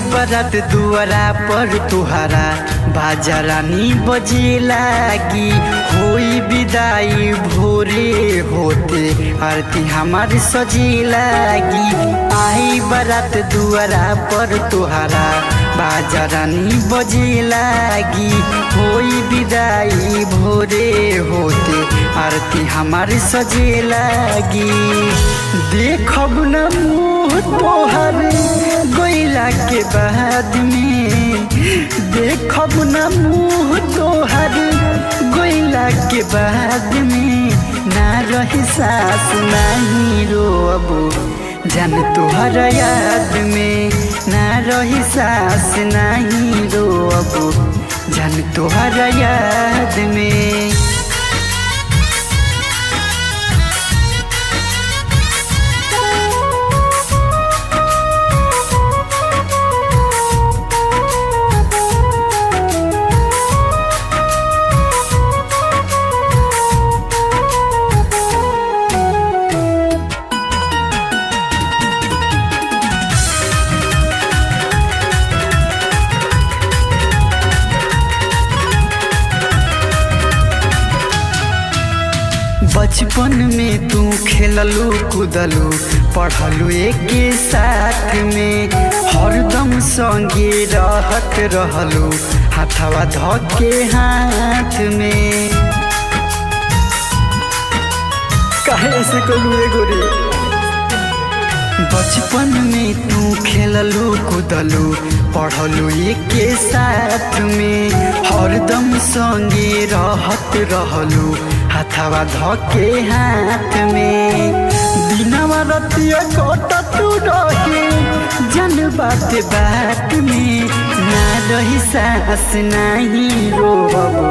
बरात दुआरा पर तुहरा बाजारानी बजे लागी होई विदाई भोरे होते आरती हमार सजे लागी। आई बरात दुआरा पर तुहरा बाजारानी बजे लागी होई विदाई भोरे होते आरती हमार सजे लागी। देखब न मुँह तोहर गइला के बाद में, देखब न मुँह तोहर गइला के बाद में, ना रही सास नहीं रोबो जान तोहर याद में, ना रही सास नहीं रोबो जान तोहर याद में। बचपन में तू खेललू कूदलू पढ़लू एके साथ में, हरदम संगे रहत रहलू हाथवा धके हाथ में। काहे ऐसे कलू गोरी? बचपन में तू खेललू कूदलू पढ़लू एके साथ में, हरदम संगे रहत रहलू हाथवा धके हाथ में। दिनवा रतिया कटतू रहे जन बात बात में, ना रही सास नहीं रोबो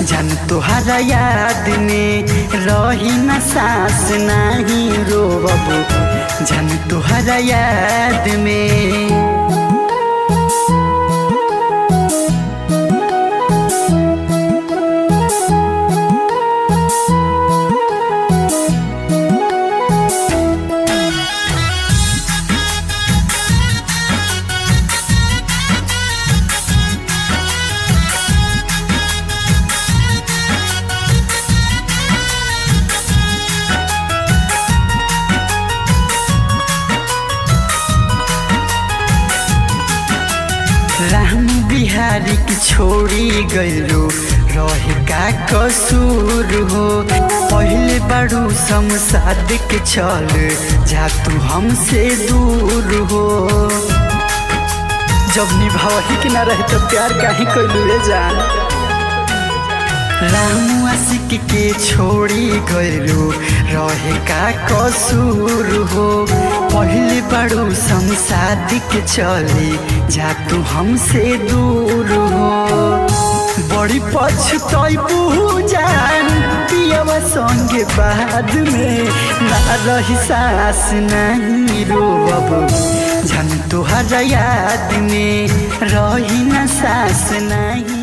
जन तोहरा याद में, रही न सास नहीं रोबो जन तोहरा याद में। राम बिहारी की छोड़ी गइलो रहे का कसूर हो, पहले बड़ू समसाद के चल जा तू हमसे दूर हो। जब निभावही के ना रहे तो प्यार काहे कइलू रे जान। राम आशिक के छोड़ी गइलो रहे का कसूर हो, पहले बड़ू समसाद के चली जा तू हमसे दूर हो। बड़ी पछताइबू जान पियवा संगे बाद में, ना रही सास नहीं रोबो जान तोहरा याद में, रही न सास नहीं।